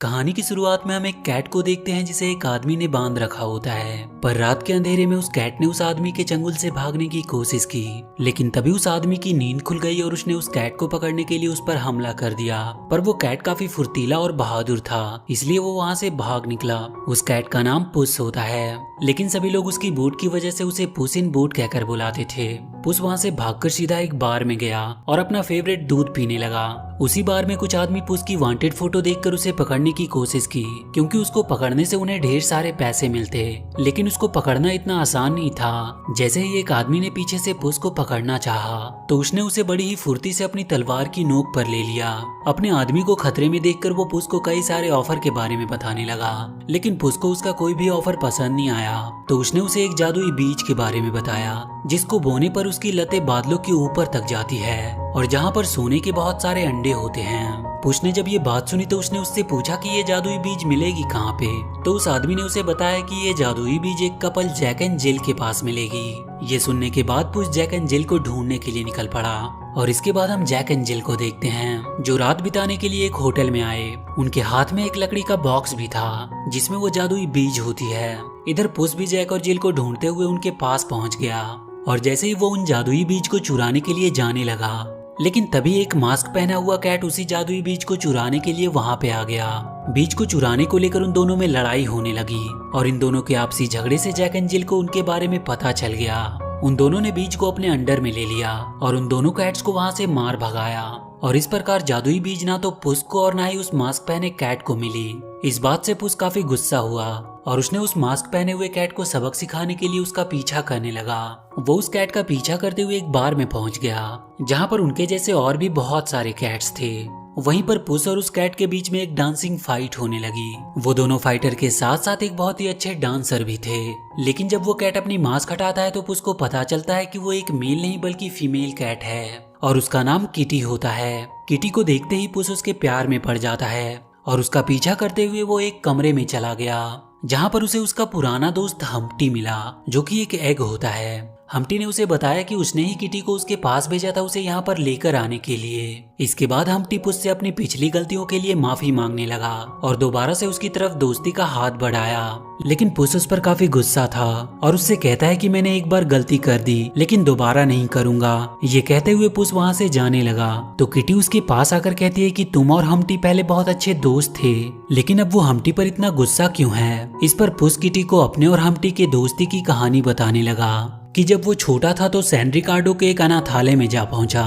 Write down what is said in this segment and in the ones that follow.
कहानी की शुरुआत में हम एक कैट को देखते हैं जिसे एक आदमी ने बांध रखा होता है। पर रात के अंधेरे में उस कैट ने उस आदमी के चंगुल से भागने की कोशिश की, लेकिन तभी उस आदमी की नींद खुल गई और उसने उस कैट को पकड़ने के लिए उस पर हमला कर दिया। पर वो कैट काफी फुर्तीला और बहादुर था, इसलिए वो वहाँ से भाग निकला। उस कैट का नाम पुस होता है, लेकिन सभी लोग उसकी बूट की वजह से उसे पुस इन बूट कहकर बुलाते थे। पुस वहाँ से भागकर सीधा एक बार में गया और अपना फेवरेट दूध पीने लगा। उसी बार में कुछ आदमी पुस की वांटेड फोटो देखकर उसे पकड़ने की कोशिश की, क्योंकि उसको पकड़ने से उन्हें ढेर सारे पैसे मिलते। लेकिन उसको पकड़ना इतना आसान नहीं था। जैसे ही एक आदमी ने पीछे से पुस को पकड़ना चाहा, तो उसने उसे बड़ी ही फुर्ती से अपनी तलवार की नोक पर ले लिया। अपने आदमी को खतरे में देखकर वो पुस को कई सारे ऑफर के बारे में बताने लगा, लेकिन पुस को उसका कोई भी ऑफर पसंद नहीं आया। तो उसने उसे एक जादुई बीज के बारे में बताया, जिसको बोने पर उसकी लतें बादलों के ऊपर तक जाती है और जहाँ पर सोने के बहुत सारे अंडे होते हैं। पुस ने जब ये बात सुनी तो उसने उससे पूछा कि ये जादुई बीज मिलेगी कहाँ पे। तो उस आदमी ने उसे बताया कि ये जादुई बीज एक कपल जैक एंड जिल के पास मिलेगी। ये सुनने के बाद पुस जैक एंड जिल को ढूंढने के लिए निकल पड़ा। और इसके बाद हम जैक एंड जिल को देखते हैं, जो रात बिताने के लिए एक होटल में आए। उनके हाथ में एक लकड़ी का बॉक्स भी था, जिसमें वो जादुई बीज होती है। इधर पुस भी जैक और जिल को ढूंढते हुए उनके पास पहुंच गया, और जैसे ही वो उन जादुई बीज को चुराने के लिए जाने लगा, लेकिन तभी एक मास्क पहना हुआ कैट उसी जादुई बीज को चुराने के लिए वहां पे आ गया। बीज को चुराने को लेकर उन दोनों में लड़ाई होने लगी, और इन दोनों के आपसी झगड़े से जैक एंड जिल को उनके बारे में पता चल गया। उन दोनों ने बीज को अपने अंडर में ले लिया और उन दोनों कैट्स को वहां से मार भगाया। और इस प्रकार जादुई बीज ना तो पुस को और ना ही उस मास्क पहने कैट को मिली। इस बात से पुस काफी गुस्सा हुआ और उसने उस मास्क पहने हुए कैट को सबक सिखाने के लिए उसका पीछा करने लगा। वो उस कैट का पीछा करते हुए एक बार में पहुंच गया, जहां पर उनके जैसे और भी बहुत सारे कैट्स थे। वहीं पर पुस और उस कैट के बीच में एक डांसिंग फाइट होने लगी। वो दोनों फाइटर के साथ साथ एक बहुत ही अच्छे डांसर भी थे। लेकिन जब वो कैट अपनी मास्क हटाता है तो पुस को पता चलता है कि वो एक मेल नहीं बल्कि फीमेल कैट है, और उसका नाम किटी होता है। किटी को देखते ही पुस उसके प्यार में पड़ जाता है और उसका पीछा करते हुए वो एक कमरे में चला गया, जहाँ पर उसे उसका पुराना दोस्त हम्प्टी मिला, जो कि एक एग होता है। हम्प्टी ने उसे बताया कि उसने ही किटी को उसके पास भेजा था उसे यहाँ पर लेकर आने के लिए। इसके बाद हम्प्टी पुस से अपनी पिछली गलतियों के लिए माफी मांगने लगा और दोबारा से उसकी तरफ दोस्ती का हाथ बढ़ाया। लेकिन पुस उस पर काफी गुस्सा था और उससे कहता है कि मैंने एक बार गलती कर दी, लेकिन दोबारा नहीं करूंगा। ये कहते हुए पुस वहाँ से जाने लगा तो किटी उसके पास आकर कहती है कि तुम और हम्प्टी पहले बहुत अच्छे दोस्त थे, लेकिन अब वो हम्प्टी पर इतना गुस्सा क्यों है। इस पर पुस किटी को अपने और हम्प्टी के दोस्ती की कहानी बताने लगा कि जब वो छोटा था तो सैन रिकार्डो के एक अनाथालय में जा पहुंचा,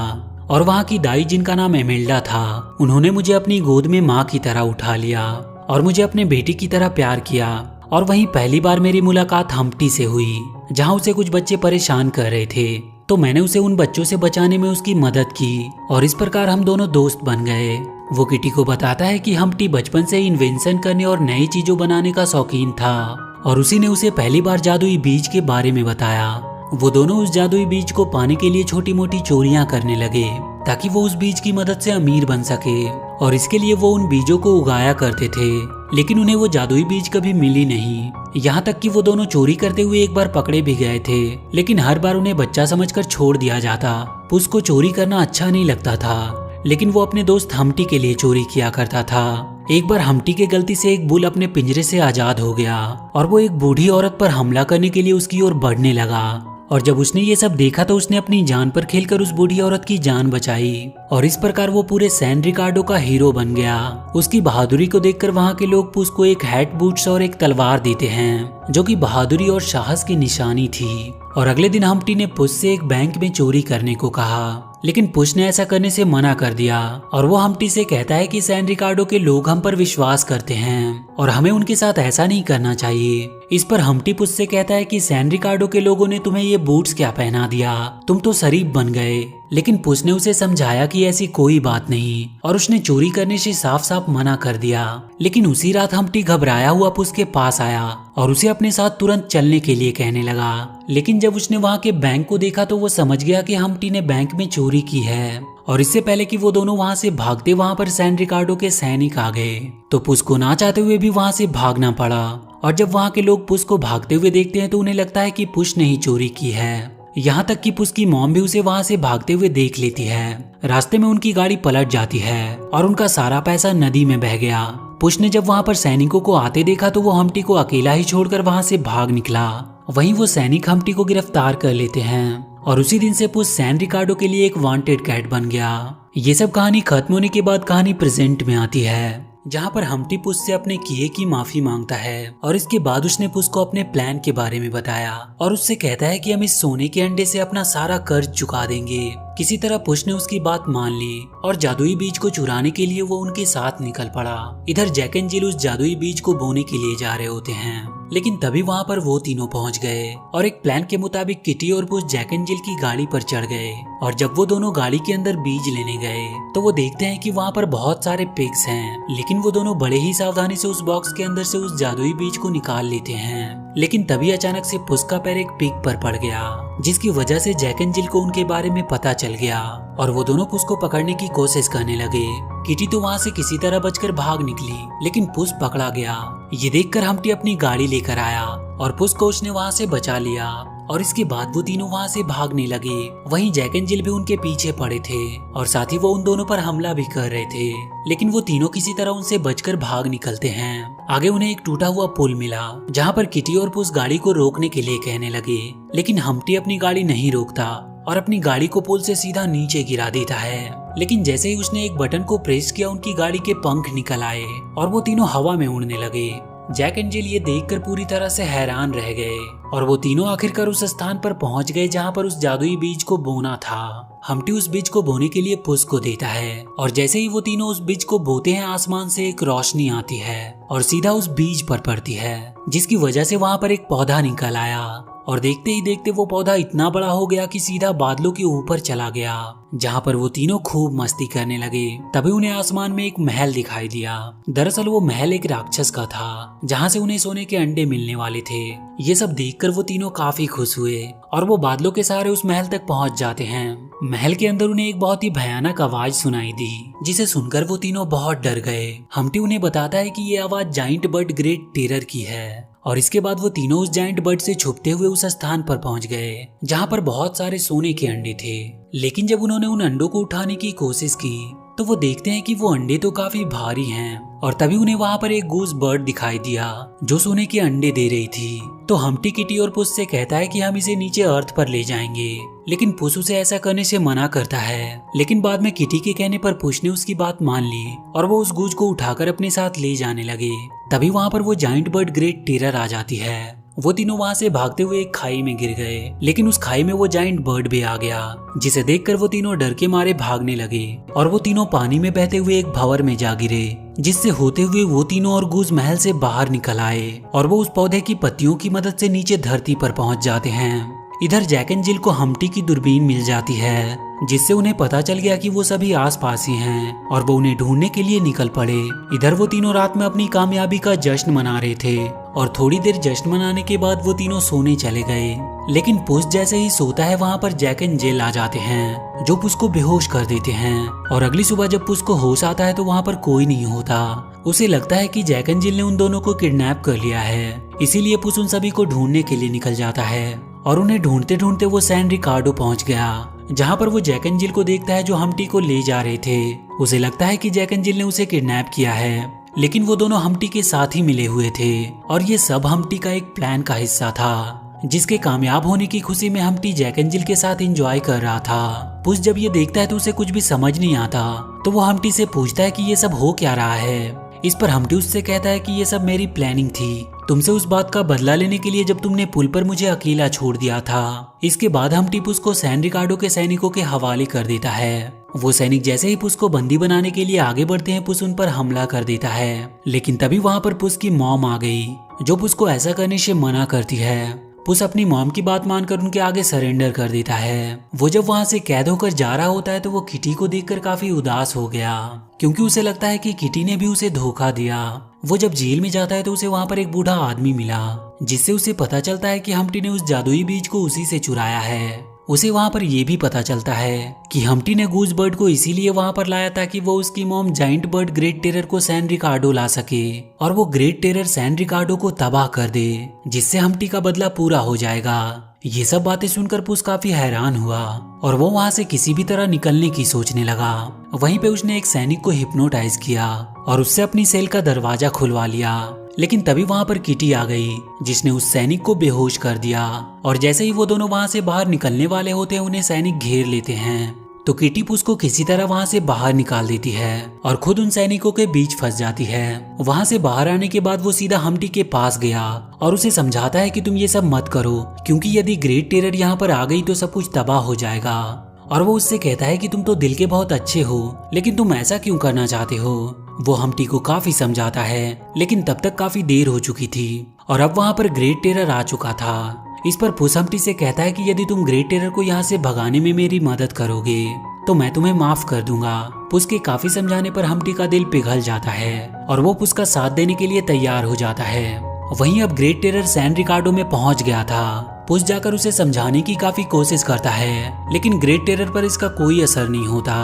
और वहाँ की दाई, जिनका नाम एमेल्डा था, उन्होंने मुझे अपनी गोद में माँ की तरह उठा लिया और मुझे अपने बेटी की तरह प्यार किया। और वहीं पहली बार मेरी मुलाकात हम्प्टी से हुई, जहाँ उसे कुछ बच्चे परेशान कर रहे थे, तो मैंने उसे उन बच्चों से बचाने में उसकी मदद की और इस प्रकार हम दोनों दोस्त बन गए। वो किटी को बताता है कि हम्प्टी बचपन से ही इन्वेंशन करने और नई चीजों बनाने का शौकीन था, और उसी ने उसे पहली बार जादुई बीज के बारे में बताया। वो दोनों उस जादुई बीज को पाने के लिए छोटी मोटी चोरियां करने लगे, ताकि वो उस बीज की मदद से अमीर बन सके, और इसके लिए वो उन बीजों को उगाया करते थे। लेकिन उन्हें वो जादुई बीज कभी मिली नहीं, यहाँ तक कि वो दोनों चोरी करते हुए एक बार पकड़े भी गए थे, लेकिन हर बार उन्हें बच्चा समझकर छोड़ दिया जाता। पुस को चोरी करना अच्छा नहीं लगता था, लेकिन वो अपने दोस्त हम्प्टी के लिए चोरी किया करता था। एक बार हम्प्टी के गलती से एक बुल अपने पिंजरे से आजाद हो गया और वो एक बूढ़ी औरत पर हमला करने के लिए उसकी ओर बढ़ने लगा, और जब उसने ये सब देखा तो उसने अपनी जान पर खेलकर उस बूढ़ी औरत की जान बचाई, और इस प्रकार वो पूरे सैन रिकार्डो का हीरो बन गया। उसकी बहादुरी को देखकर वहाँ के लोग पुस को एक हैट, बूट्स और एक तलवार देते हैं, जो कि बहादुरी और साहस की निशानी थी। और अगले दिन हम्प्टी ने पुस से एक बैंक में चोरी करने को कहा, लेकिन पुस ने ऐसा करने से मना कर दिया, और वो हम्प्टी से कहता है कि सैन रिकार्डो के लोग हम पर विश्वास करते हैं और हमें उनके साथ ऐसा नहीं करना चाहिए। इस पर हम्प्टी पुस से कहता है कि सैन रिकार्डो के लोगों ने तुम्हें ये बूट्स क्या पहना दिया, तुम तो शरीफ बन गए। लेकिन पुस ने उसे समझाया कि ऐसी कोई बात नहीं, और उसने चोरी करने से साफ साफ मना कर दिया। लेकिन उसी रात हम्प्टी घबराया हुआ पुस के पास आया और उसे अपने साथ तुरंत चलने के लिए कहने लगा। लेकिन जब उसने वहाँ के बैंक को देखा तो वो समझ गया कि हम्प्टी ने बैंक में चोरी की है, और इससे पहले कि वो दोनों वहाँ से भागते वहाँ पर सैन रिकार्डो के सैनिक आ गए, तो पुस को ना चाहते हुए भी वहाँ से भागना पड़ा। और जब वहाँ के लोग पुस को भागते हुए देखते हैं तो उन्हें लगता है कि पुस ने ही चोरी की है। यहाँ तक कि पुस की मॉम भी उसे वहाँ से भागते हुए देख लेती है। रास्ते में उनकी गाड़ी पलट जाती है और उनका सारा पैसा नदी में बह गया। पुस ने जब वहाँ पर सैनिकों को आते देखा तो वो हम्टी को अकेला ही छोड़कर वहाँ से भाग निकला। वहीं वो सैनिक हम्टी को गिरफ्तार कर लेते हैं और उसी दिन से पुस सैन रिकार्डो के लिए एक वांटेड कैट बन गया। ये सब कहानी खत्म होने के बाद कहानी प्रेजेंट में आती है, जहाँ पर हम्टी पुस से अपने किए की माफी मांगता है और इसके बाद उसने पुस को अपने प्लान के बारे में बताया और उससे कहता है कि हम इस सोने के अंडे से अपना सारा कर्ज चुका देंगे। किसी तरह पुस ने उसकी बात मान ली और जादुई बीज को चुराने के लिए वो उनके साथ निकल पड़ा। इधर जैक एंड जिल उस जादुई बीज को बोने के लिए जा रहे होते हैं, लेकिन तभी वहाँ पर वो तीनों पहुँच गए और एक प्लान के मुताबिक किटी और पुस जैक एंड जिल की गाड़ी पर चढ़ गए। और जब वो दोनों गाड़ी के अंदर बीज लेने गए तो वो देखते हैं कि वहाँ पर बहुत सारे पिग्स हैं, लेकिन वो दोनों बड़े ही सावधानी से उस बॉक्स के अंदर से उस जादुई बीज को निकाल लेते हैं। लेकिन तभी अचानक से पुस का पैर एक पिग पर पड़ गया, जिसकी वजह से जैक एंड जिल को उनके बारे में पता चल गया और वो दोनों पुस को पकड़ने की कोशिश करने लगे। किटी तो वहाँ से किसी तरह बचकर भाग निकली, लेकिन पुस पकड़ा गया। ये देखकर हम्टी अपनी गाड़ी लेकर आया और पुस को उसने वहाँ से बचा लिया और इसके बाद वो तीनों वहाँ से भागने लगे। वहीं जैक एंड जिल भी उनके पीछे पड़े थे और साथ ही वो उन दोनों पर हमला भी कर रहे थे, लेकिन वो तीनों किसी तरह उनसे बचकर भाग निकलते हैं। आगे उन्हें एक टूटा हुआ पुल मिला, जहाँ पर किटी और पुस गाड़ी को रोकने के लिए कहने लगे, लेकिन हम्टी अपनी गाड़ी नहीं रोकता और अपनी गाड़ी को पुल से सीधा नीचे गिरा देता है। लेकिन जैसे ही उसने एक बटन को प्रेस किया, उनकी गाड़ी के पंख निकल आए और वो तीनों हवा में उड़ने लगे। जैक एंड जिल ये देखकर पूरी तरह से हैरान रह गए और वो तीनों आखिरकार उस स्थान पर पहुंच गए जहां पर उस जादुई बीज को बोना था। हम्टी उस बीज को बोने के लिए पुस को देता है और जैसे ही वो तीनों उस बीज को बोते हैं, आसमान से एक रोशनी आती है और सीधा उस बीज पर पड़ती है, जिसकी वजह से वहां पर एक पौधा निकल आया और देखते ही देखते वो पौधा इतना बड़ा हो गया कि सीधा बादलों के ऊपर चला गया, जहाँ पर वो तीनों खूब मस्ती करने लगे। तभी उन्हें आसमान में एक महल दिखाई दिया। दरअसल वो महल एक राक्षस का था, जहाँ से उन्हें सोने के अंडे मिलने वाले थे। ये सब देखकर वो तीनों काफी खुश हुए और वो बादलों के सहारे उस महल तक पहुँच जाते हैं। महल के अंदर उन्हें एक बहुत ही भयानक आवाज सुनाई दी, जिसे सुनकर वो तीनों बहुत डर गए। हम्टी उन्हें बताता है कि ये आवाज जाइंट बर्ड ग्रेट टेरर की है और इसके बाद वो तीनों उस जाइंट बर्ड से छुपते हुए उस स्थान पर पहुंच गए जहां पर बहुत सारे सोने के अंडे थे। लेकिन जब उन्होंने उन अंडों को उठाने की कोशिश की तो वो देखते हैं कि वो अंडे तो काफी भारी हैं और तभी उन्हें वहां पर एक गूस बर्ड दिखाई दिया जो सोने के अंडे दे रही थी। तो हम्टी किटी और पुस से कहता है कि हम इसे नीचे अर्थ पर ले जाएंगे, लेकिन पुस उसे ऐसा करने से मना करता है। लेकिन बाद में किटी के कहने पर पुस ने उसकी बात मान ली और वो उस गूज को उठाकर अपने साथ ले जाने लगे। तभी वहां पर वो जाइंट बर्ड ग्रेट टेरर आ जाती है। वो तीनों वहां से भागते हुए एक खाई में गिर गए, लेकिन उस खाई में वो जाइंट बर्ड भी आ गया, जिसे देखकर वो तीनों डर के मारे भागने लगे और वो तीनों पानी में बहते हुए एक भंवर में जा गिरे, जिससे होते हुए वो तीनों और गूज महल से बाहर निकल आए और वो उस पौधे की पत्तियों की मदद से नीचे धरती पर पहुंच जाते हैं। इधर जैक एंड जिल को हम्टी की दूरबीन मिल जाती है, जिससे उन्हें पता चल गया कि वो सभी आसपास ही हैं और वो उन्हें ढूंढने के लिए निकल पड़े। इधर वो तीनों रात में अपनी कामयाबी का जश्न मना रहे थे और थोड़ी देर जश्न मनाने के बाद वो तीनों सोने चले गए। लेकिन पुस जैसे ही सोता है, वहाँ पर जैक एंड जिल आ जाते हैं जो पुस को बेहोश कर देते हैं और अगली सुबह जब पुस को होश आता है तो वहाँ पर कोई नहीं होता। उसे लगता है कि जैक एंड जिल ने उन दोनों को किडनैप कर लिया है, इसीलिए पुस उन सभी को ढूंढने के लिए निकल जाता है और उन्हें ढूंढते ढूंढते वो सैन रिकार्डो पहुंच गया, जहां पर वो जैक एंड जिल को देखता है जो हम्टी को ले जा रहे थे। उसे लगता है कि जैक एंड जिल ने उसे किडनैप किया है, लेकिन वो दोनों हम्टी के साथ ही मिले हुए थे और ये सब हम्टी का एक प्लान का हिस्सा था, जिसके कामयाब होने की खुशी में हम्टी जैक एंड जिल के साथ एंजॉय कर रहा था। पुस जब ये देखता है तो उसे कुछ भी समझ नहीं आता, तो वो हम्टी से पूछता है कि ये सब हो क्या रहा है। इस पर हम्टी उससे कहता है कि ये सब मेरी प्लानिंग थी, तुमसे उस बात का बदला लेने के लिए जब तुमने पुल पर मुझे अकेला छोड़ दिया था। इसके बाद हम्टी पुस को सैन रिकार्डो के सैनिकों के हवाले कर देता है। वो सैनिक जैसे ही पुस को बंदी बनाने के लिए आगे बढ़ते हैं, पुस उन पर हमला कर देता है। लेकिन तभी वहाँ पर पुस की मॉम आ गई, जो पुस को ऐसा करने से मना करती है। पुस अपनी मॉम की बात मानकर उनके आगे सरेंडर कर देता है। वो जब वहाँ से कैद होकर जा रहा होता है तो वो किटी को देखकर काफी उदास हो गया, क्योंकि उसे लगता है कि किटी ने भी उसे धोखा दिया। वो जब जेल में जाता है तो उसे वहाँ पर एक बूढ़ा आदमी मिला, जिससे उसे पता चलता है कि हम्टी ने उस जादुई बीज को उसी से चुराया है। उसे वहाँ पर यह भी पता चलता है कि हम्टी ने गूज बर्ड को इसीलिए वहाँ पर लाया ताकि वो उसकी mom giant bird great terror को सैन रिकार्डो ला सके और वो ग्रेट टेरर सैन रिकार्डो को तबाह कर दे, जिससे हम्टी का बदला पूरा हो जाएगा। ये सब बातें सुनकर पुस काफी हैरान हुआ और वो वहाँ से किसी भी तरह निकलने की सोचने लगा। वहीं पे उसने एक सैनिक को हिप्नोटाइज किया और उससे अपनी सेल का दरवाजा खुलवा लिया। लेकिन तभी वहाँ पर किटी आ गई, जिसने उस सैनिक को बेहोश कर दिया और जैसे ही वो दोनों वहाँ से बाहर निकलने वाले होते हैं उन्हें सैनिक घेर लेते हैं। तो किटी पुस को किसी तरह वहाँ से बाहर निकाल देती है और खुद उन सैनिकों के बीच फंस जाती है। वहाँ से बाहर आने के बाद वो सीधा हम्टी के पास गया और उसे समझाता है कि तुम ये सब मत करो, क्योंकि यदि ग्रेट टेरर यहाँ पर आ गई तो सब कुछ तबाह हो जाएगा। और वो उससे कहता है कि तुम तो दिल के बहुत अच्छे हो, लेकिन तुम ऐसा क्यों करना चाहते हो। वो हम्टी को काफी समझाता है, लेकिन तब तक काफी देर हो चुकी थी और अब वहाँ पर ग्रेट टेरर आ चुका था। इस पर पुस हम्टी से कहता है कि यदि तुम ग्रेट टेरर को यहाँ से भगाने में मेरी मदद करोगे तो मैं तुम्हें माफ कर दूंगा। पुस के काफी समझाने पर हम्टी का दिल पिघल जाता है और वो पुस का साथ देने के लिए तैयार हो जाता है। वहीं अब ग्रेट टेरर सैन रिकार्डो में पहुंच गया था। पुस जाकर उसे समझाने की काफी कोशिश करता है, लेकिन ग्रेट टेरर पर इसका कोई असर नहीं होता।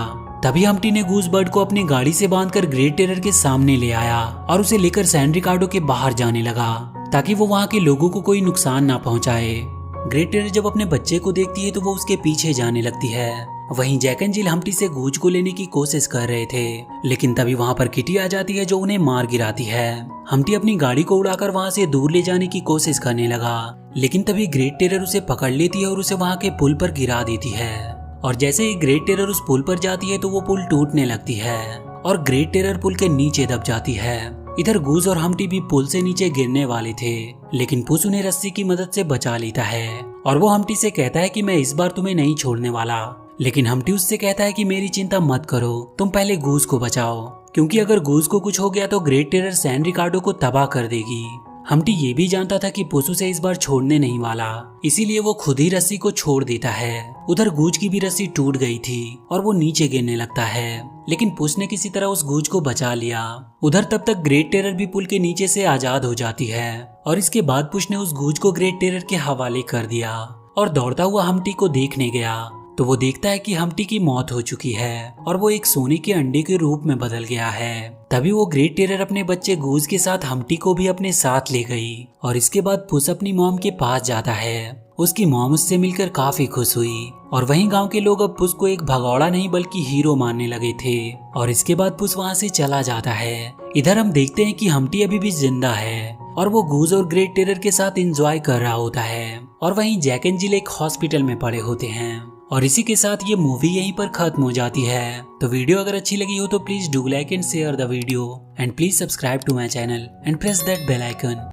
तभी हम्टी ने गूज बर्ड को अपनी गाड़ी से बांधकर ग्रेट टेरर के सामने ले आया और उसे लेकर सैन रिकार्डो के बाहर जाने लगा ताकि वो वहाँ के लोगों को कोई नुकसान ना पहुँचाए। ग्रेट टेरर जब अपने बच्चे को देखती है तो वो उसके पीछे जाने लगती है। वहीं जैक एंड जिल हम्टी से गूज को लेने की कोशिश कर रहे थे, लेकिन तभी वहाँ पर किटी आ जाती है जो उन्हें मार गिराती है। हम्टी अपनी गाड़ी को उड़ाकर वहाँ से दूर ले जाने की कोशिश करने लगा, लेकिन तभी ग्रेट टेरर उसे पकड़ लेती है और उसे वहाँ के पुल पर गिरा देती है। और जैसे ही ग्रेट टेरर उस पुल पर जाती है तो वो पुल टूटने लगती है और ग्रेट टेरर पुल के नीचे दब जाती है। इधर गूज और हम्टी भी पुल से नीचे गिरने वाले थे, लेकिन पुस उन्हें रस्सी की मदद से बचा लेता है और वो हम्टी से कहता है कि मैं इस बार तुम्हें नहीं छोड़ने वाला। लेकिन हम्टी उससे कहता है कि मेरी चिंता मत करो, तुम पहले गूज को बचाओ, क्योंकि अगर गूज को कुछ हो गया तो ग्रेट टेरर सैन रिकार्डो को तबाह कर देगी। हम्टी ये भी जानता था कि पुस उसे इस बार छोड़ने नहीं वाला, इसीलिए वो खुद ही रस्सी को छोड़ देता है। उधर गूज की भी रस्सी टूट गई थी और वो नीचे गिरने लगता है, लेकिन पुस ने किसी तरह उस गूज को बचा लिया। उधर तब तक ग्रेट टेरर भी पुल के नीचे से आजाद हो जाती है और इसके बाद पुस ने उस गूज को ग्रेट टेरर के हवाले कर दिया और दौड़ता हुआ हम्टी को देखने गया तो वो देखता है कि हम्टी की मौत हो चुकी है और वो एक सोने के अंडे के रूप में बदल गया है। तभी वो ग्रेट टेरर अपने बच्चे गूज के साथ हम्टी को भी अपने साथ ले गई और इसके बाद पुस अपनी मॉम के पास जाता है। उसकी मॉम उससे मिलकर काफी खुश हुई और वहीं गांव के लोग अब पुस को एक भगौड़ा नहीं बल्कि हीरो मानने लगे थे और इसके बाद पुस वहां से चला जाता है। इधर हम देखते हैं कि हम्टी अभी भी जिंदा है और वो गूज और ग्रेट टेरर के साथ एंजॉय कर रहा होता है और वहीं जैक एंड जिल एक हॉस्पिटल में पड़े होते हैं। और इसी के साथ ये मूवी यहीं पर खत्म हो जाती है। तो वीडियो अगर अच्छी लगी हो तो please do like and share the video and please subscribe to my channel and press that bell icon.